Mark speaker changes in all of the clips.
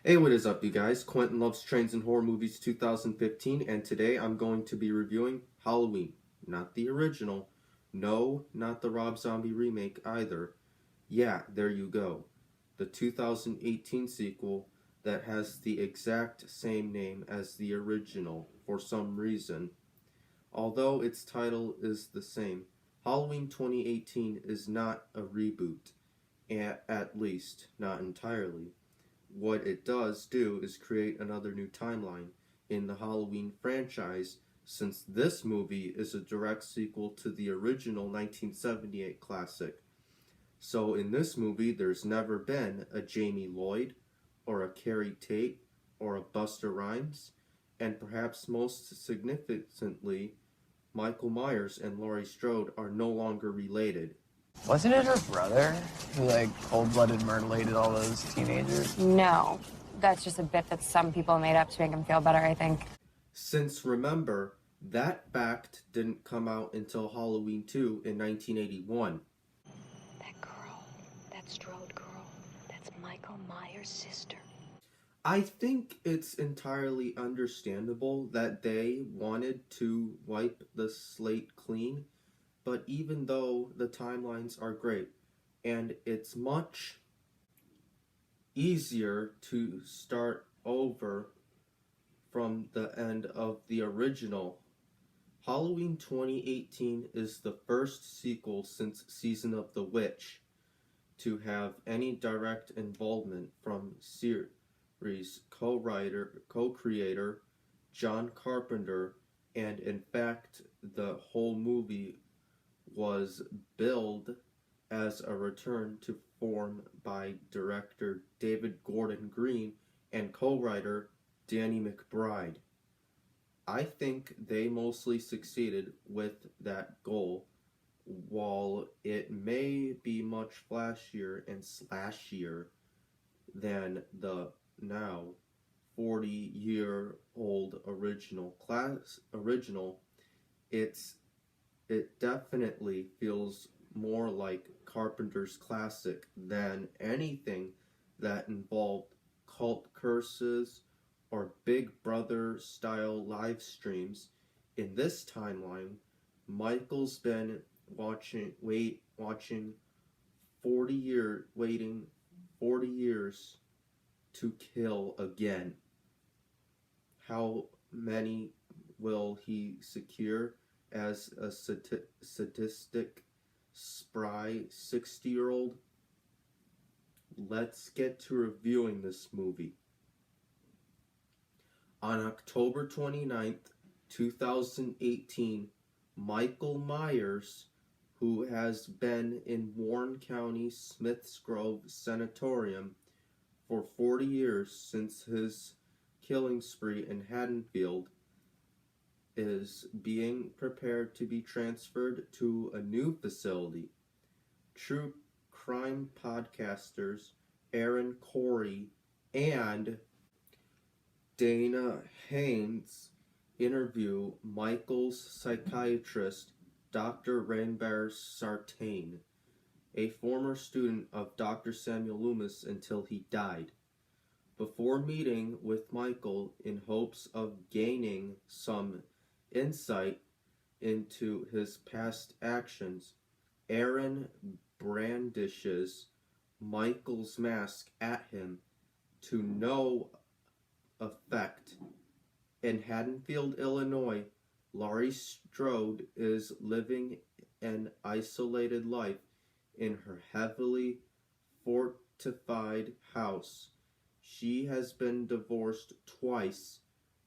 Speaker 1: Hey, what is up, you guys? Quentin Loves Trains and Horror Movies 2015, and today I'm going to be reviewing Halloween. Not the original. No, not the Rob Zombie remake either. Yeah, there you go. The 2018 sequel that has the exact same name as the original for some reason. Although its title is the same, Halloween 2018 is not a reboot, at least not entirely. What it does do is create another new timeline in the Halloween franchise, since this movie is a direct sequel to the original 1978 classic. So in this movie, there's never been a Jamie Lloyd, or a Carrie Tate, or a Buster Rhymes, and perhaps most significantly, Michael Myers and Laurie Strode are no longer related.
Speaker 2: Wasn't it her brother who, cold-blooded mutilated all those teenagers?
Speaker 3: No, that's just a bit that some people made up to make him feel better, I think.
Speaker 1: Since remember, that fact didn't come out until Halloween 2 in 1981.
Speaker 4: That girl, that Strode girl, that's Michael Myers' sister.
Speaker 1: I think it's entirely understandable that they wanted to wipe the slate clean, but even though the timelines are great, and it's much easier to start over from the end of the original. Halloween 2018 is the first sequel since Season of the Witch to have any direct involvement from series co-creator John Carpenter, and in fact the whole movie was billed as a return to form by director David Gordon Green and co-writer Danny McBride. I think they mostly succeeded with that goal, while it may be much flashier and slashier than the now 40-year-old original. It definitely feels more like Carpenter's classic than anything that involved cult curses or Big Brother style live streams. In this timeline, Michael's been waiting 40 years to kill again. How many will he secure as a sadistic, spry 60-year-old? Let's get to reviewing this movie. On October 29th, 2018, Michael Myers, who has been in Warren County Smiths Grove Sanatorium for 40 years since his killing spree in Haddonfield, is being prepared to be transferred to a new facility. True crime podcasters Aaron Corey and Dana Haynes interview Michael's psychiatrist, Dr. Ranbir Sartain, a former student of Dr. Samuel Loomis until he died. Before meeting with Michael in hopes of gaining some insight into his past actions, Aaron brandishes Michael's mask at him to no effect. In Haddonfield, Illinois, Laurie Strode is living an isolated life in her heavily fortified house. She has been divorced twice,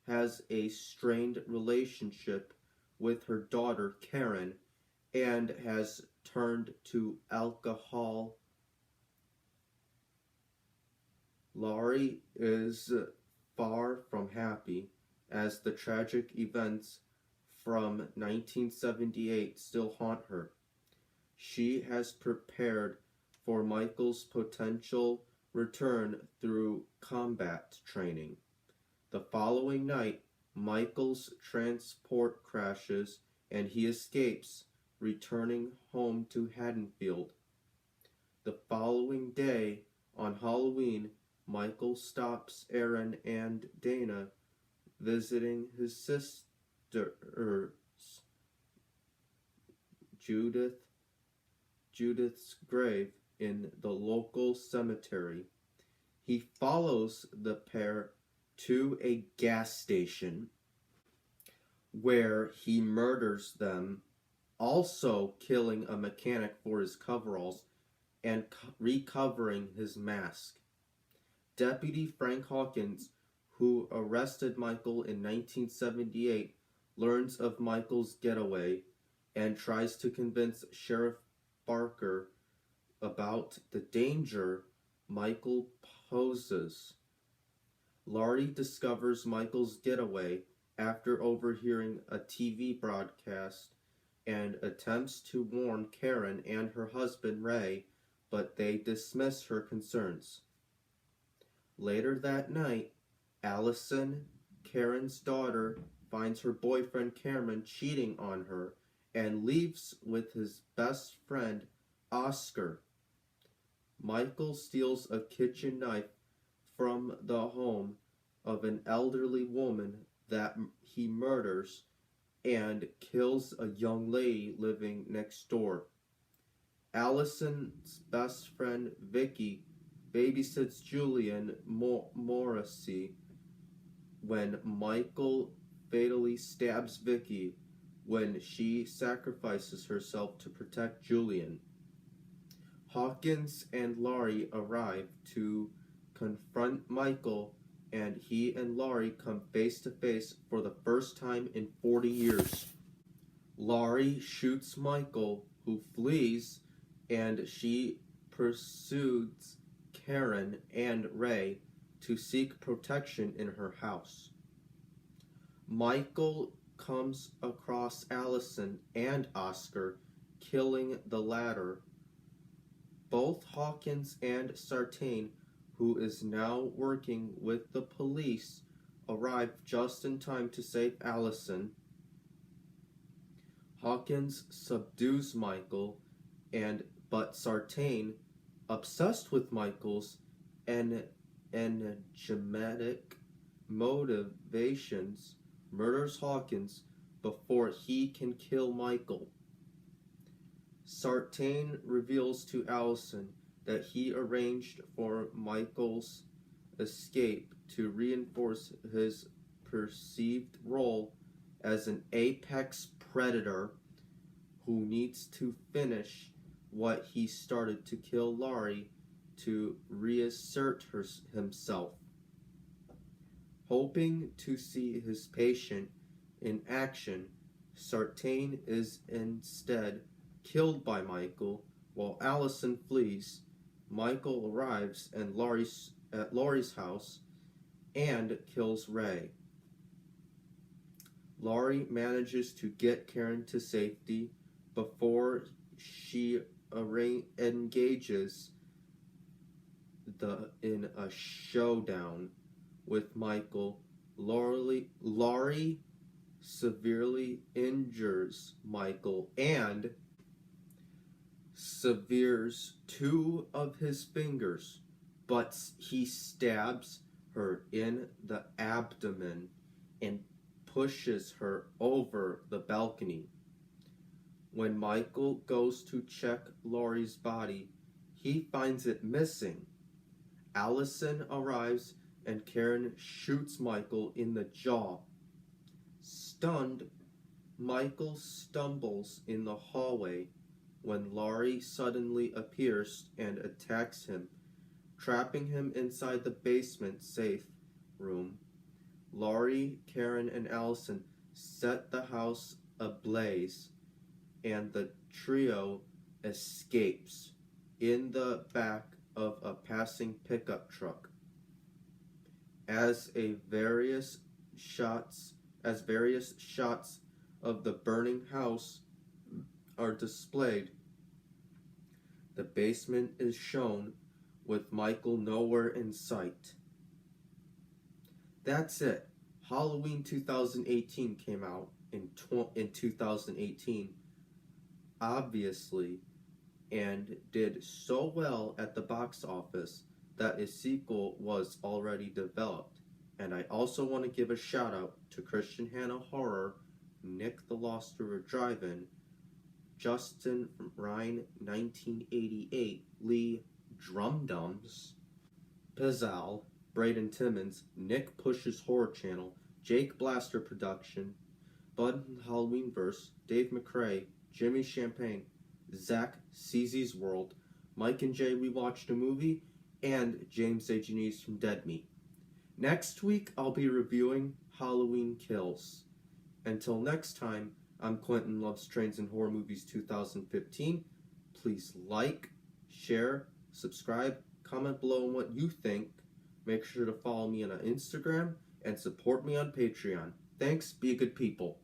Speaker 1: has a strained relationship with her daughter Karen, and has turned to alcohol. Laurie is far from happy, as the tragic events from 1978 still haunt her. She has prepared for Michael's potential return through combat training. The following night, Michael's transport crashes and he escapes, returning home to Haddonfield. The following day, on Halloween, Michael stops Aaron and Dana visiting his sister Judith's grave in the local cemetery. He follows the pair to a gas station where he murders them, also killing a mechanic for his coveralls and recovering his mask. Deputy Frank Hawkins, who arrested Michael in 1978, learns of Michael's getaway and tries to convince Sheriff Barker about the danger Michael poses. Laurie discovers Michael's getaway after overhearing a TV broadcast and attempts to warn Karen and her husband Ray, but they dismiss her concerns. Later that night, Allison, Karen's daughter, finds her boyfriend Cameron cheating on her and leaves with his best friend Oscar. Michael steals a kitchen knife from the home of an elderly woman that he murders and kills a young lady living next door. Allison's best friend Vicky babysits Julian Morrissey when Michael fatally stabs Vicky when she sacrifices herself to protect Julian. Hawkins and Laurie arrive to confront Michael, and he and Laurie come face to face for the first time in 40 years. Laurie shoots Michael, who flees, and she pursues Karen and Ray to seek protection in her house. Michael comes across Allison and Oscar, killing the latter. Both Hawkins and Sartain, who is now working with the police, arrive just in time to save Allison. Hawkins subdues Michael, but Sartain, obsessed with Michael's enigmatic motivations, murders Hawkins before he can kill Michael. Sartain reveals to Allison that he arranged for Michael's escape to reinforce his perceived role as an apex predator who needs to finish what he started to kill Laurie to reassert himself. Hoping to see his patient in action, Sartain is instead killed by Michael. While Allison flees, Michael arrives at Laurie's house and kills Ray. Laurie manages to get Karen to safety before she engages in a showdown with Michael. Laurie severely injures Michael and severs 2 of his fingers, but he stabs her in the abdomen and pushes her over the balcony. When Michael goes to check Laurie's body, he finds it missing. Allison arrives and Karen shoots Michael in the jaw. Stunned, Michael stumbles in the hallway when Laurie suddenly appears and attacks him, trapping him inside the basement safe room. Laurie, Karen, and Allison set the house ablaze, and the trio escapes in the back of a passing pickup truck. As various shots of the burning house are displayed, the basement is shown with Michael nowhere in sight. That's it. Halloween 2018 came out in 2018, obviously, and did so well at the box office that a sequel was already developed. And I also want to give a shout out to Christian Hannah Horror, Nick the Lost River Drive-In, Justin Ryan 1988, Lee Drumdums, Pizzal, Braden Timmons, Nick Push's Horror Channel, Jake Blaster Production, Bud Halloween Verse, Dave McRae, Jimmy Champagne, Zach CZ's World, Mike and Jay We Watched a Movie, and James A. Janice from Dead Meat. Next week, I'll be reviewing Halloween Kills. Until next time, I'm Quentin Loves Trains and Horror Movies 2015. Please like, share, subscribe, comment below on what you think. Make sure to follow me on Instagram and support me on Patreon. Thanks, be a good people.